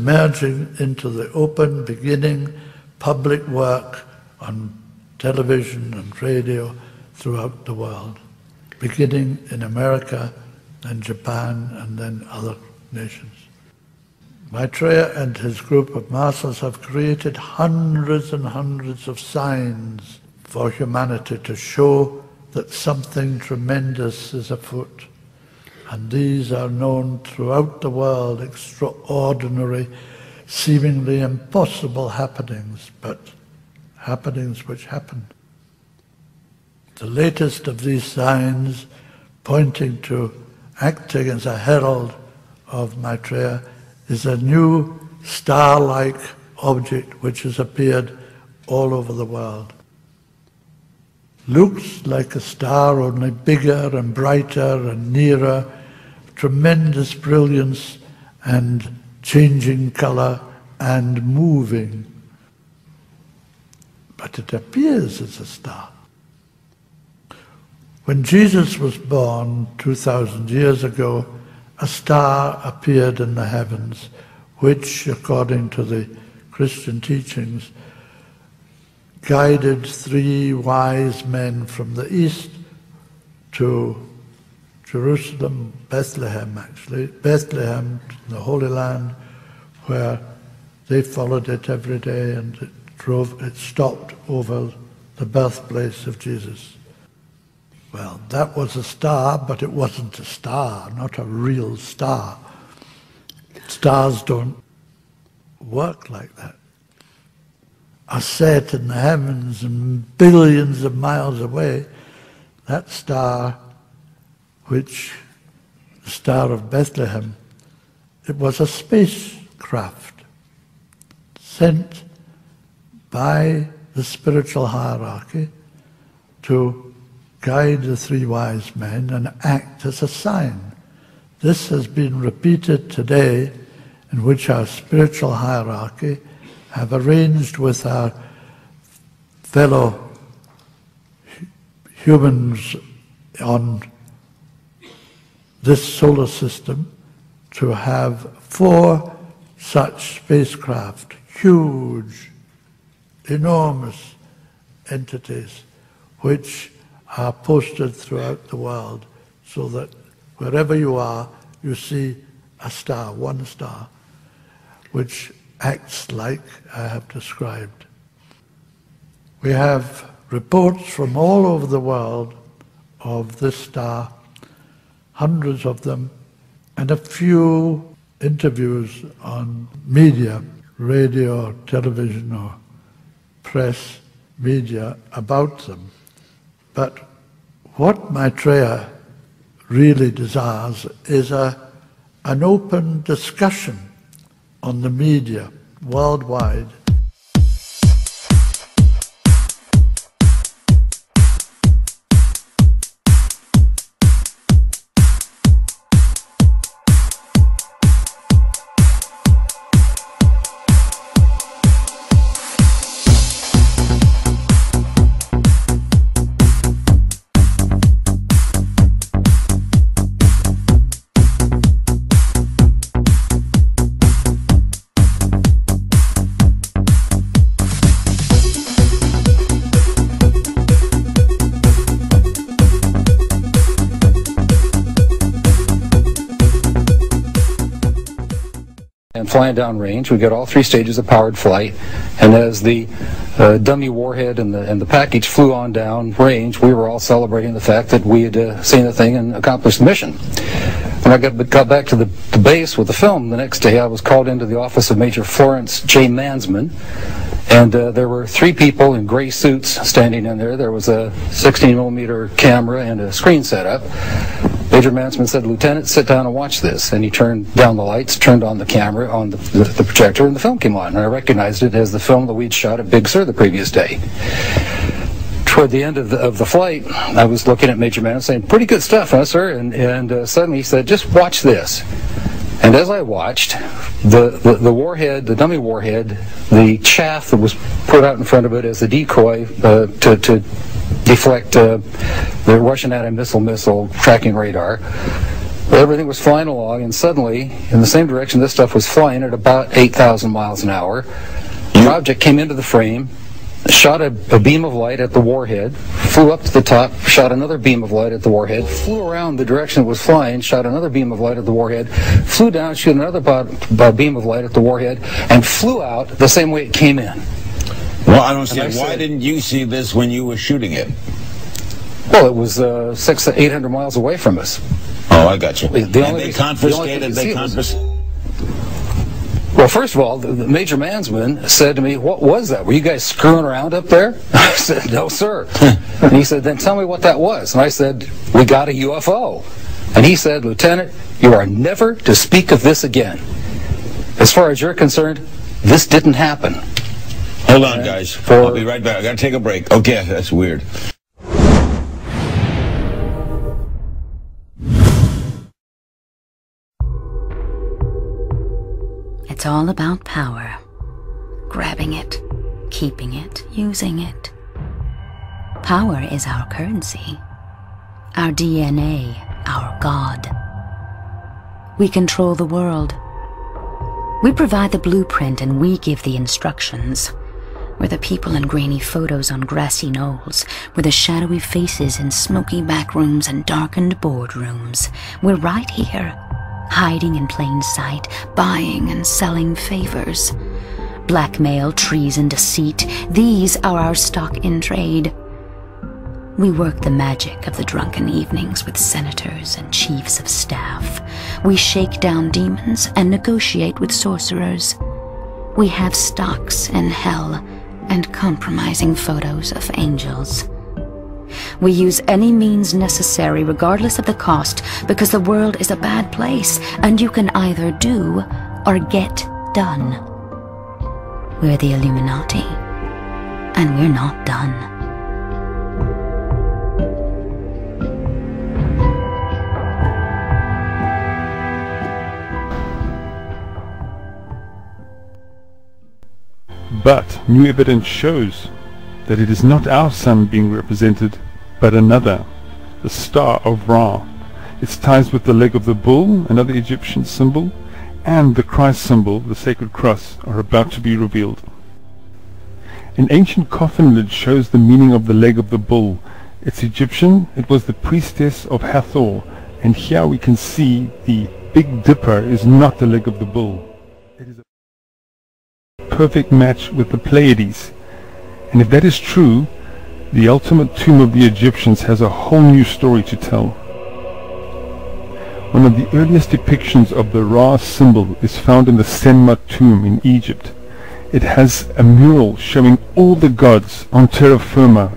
merging into the open, beginning public work on television and radio throughout the world, beginning in America and Japan and then other nations. Maitreya and his group of masters have created hundreds and hundreds of signs for humanity to show that something tremendous is afoot. And these are known throughout the world, extraordinary, seemingly impossible happenings, but happenings which happen. The latest of these signs, pointing to acting as a herald of Maitreya, is a new star-like object which has appeared all over the world. Looks like a star, only bigger and brighter and nearer, tremendous brilliance and changing color and moving. But it appears as a star. When Jesus was born 2,000 years ago, a star appeared in the heavens, which, according to the Christian teachings, guided 3 wise men from the east to Jerusalem, Bethlehem actually, Bethlehem, the Holy Land, where they followed it every day, and it stopped over the birthplace of Jesus. Well, that was a star, but it wasn't a star, not a real star. Stars don't work like that. Are set in the heavens and billions of miles away. That star, which, the Star of Bethlehem, it was a spacecraft sent by the spiritual hierarchy to guide the 3 wise men and act as a sign. This has been repeated today, in which our spiritual hierarchy have arranged with our fellow humans on this solar system to have 4 such spacecraft, huge, enormous entities, which are posted throughout the world, so that wherever you are, you see a star, one star, which acts like I have described. We have reports from all over the world of this star, hundreds of them, and a few interviews on media, radio or television or press media about them. But what Maitreya really desires is an open discussion on the media worldwide. Flying downrange, we get all 3 stages of powered flight, and as the dummy warhead and the package flew on down range, we were all celebrating the fact that we had seen the thing and accomplished the mission. When I got back to the base with the film the next day, I was called into the office of Major Florence J. Mansman, and there were 3 people in gray suits standing in there. There was a 16mm camera and a screen set up. Major Mansman said, "Lieutenant, sit down and watch this." And he turned down the lights, turned on the camera, on the projector, and the film came on. And I recognized it as the film that we'd shot at Big Sur the previous day. Toward the end of the flight, I was looking at Major Mansman saying, "Pretty good stuff, huh, sir?" And suddenly he said, "Just watch this." And as I watched, the warhead, the dummy warhead, the chaff that was put out in front of it as a decoy to deflect the Russian anti-missile tracking radar, everything was flying along, and suddenly, in the same direction this stuff was flying at about 8,000 miles an hour, the object came into the frame, shot a beam of light at the warhead, flew up to the top, shot another beam of light at the warhead, flew around the direction it was flying, shot another beam of light at the warhead, flew down, shot another beam of light at the warhead, and flew out the same way it came in. Well, I don't see. Why didn't you see this when you were shooting it? Well, it was 600 to 800 miles away from us. Oh, I got you. They confiscated. Well, first of all, the Major Mansman said to me, "What was that? Were you guys screwing around up there?" I said, "No, sir." And he said, "Then tell me what that was." And I said, "We got a UFO." And he said, "Lieutenant, you are never to speak of this again. As far as you're concerned, this didn't happen." Hold on, guys. I'll be right back. I gotta take a break. Okay, that's weird. It's all about power. Grabbing it, keeping it, using it. Power is our currency, our DNA, our God. We control the world. We provide the blueprint and we give the instructions. We're the people in grainy photos on grassy knolls. We're the shadowy faces in smoky back rooms and darkened boardrooms. We're right here, hiding in plain sight, buying and selling favors. Blackmail, treason, deceit, these are our stock in trade. We work the magic of the drunken evenings with senators and chiefs of staff. We shake down demons and negotiate with sorcerers. We have stocks in hell and compromising photos of angels. We use any means necessary regardless of the cost because the world is a bad place and you can either do or get done. We're the Illuminati and we're not done. But new evidence shows that it is not our sun being represented, but another, the Star of Ra. Its ties with the leg of the bull, another Egyptian symbol, and the Christ symbol, the sacred cross, are about to be revealed. An ancient coffin lid shows the meaning of the leg of the bull. It's Egyptian, it was the priestess of Hathor, and here we can see the Big Dipper is not the leg of the bull. It is a perfect match with the Pleiades. And if that is true, the ultimate tomb of the Egyptians has a whole new story to tell. One of the earliest depictions of the Ra symbol is found in the Senmut tomb in Egypt. It has a mural showing all the gods on terra firma,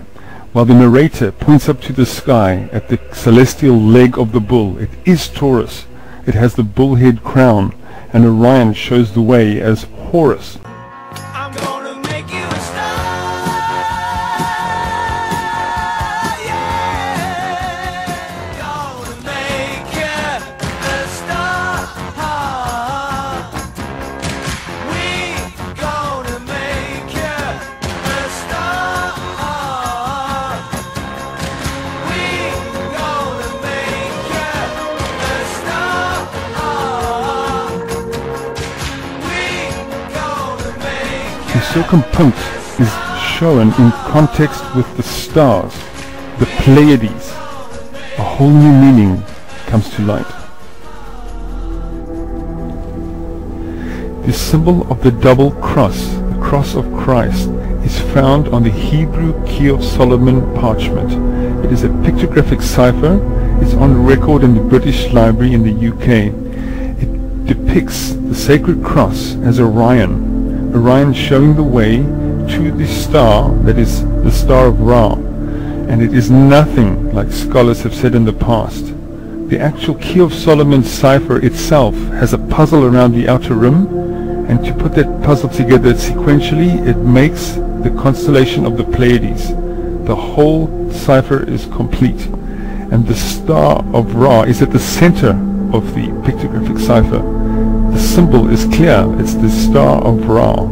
while the narrator points up to the sky at the celestial leg of the bull. It is Taurus. It has the bullhead crown, and Orion shows the way as Horus. The circumpunct is shown in context with the stars, the Pleiades. A whole new meaning comes to light. The symbol of the double cross, the cross of Christ, is found on the Hebrew Key of Solomon parchment. It is a pictographic cipher. It's on record in the British Library in the UK. It depicts the sacred cross as Orion showing the way to the star that is the Star of Ra, and it is nothing like scholars have said in the past. The actual Key of Solomon cipher itself has a puzzle around the outer rim, and to put that puzzle together sequentially, it makes the constellation of the Pleiades. The whole cipher is complete, and the Star of Ra is at the center of the pictographic cipher. The symbol is clear, it's the Star of Ra.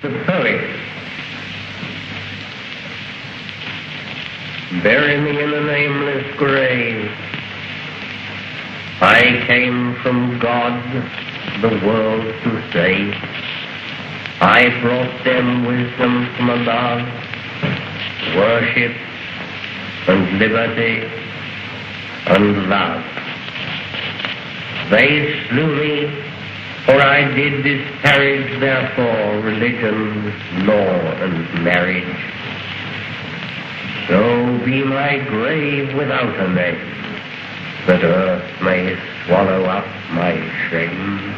The poet. Bury me in a nameless grave. I came from God, the world to save. I brought them wisdom from above, worship and liberty and love. They slew me, for I did disparage therefore religion, law, and marriage. So be my grave without a name, that earth may swallow up my shame.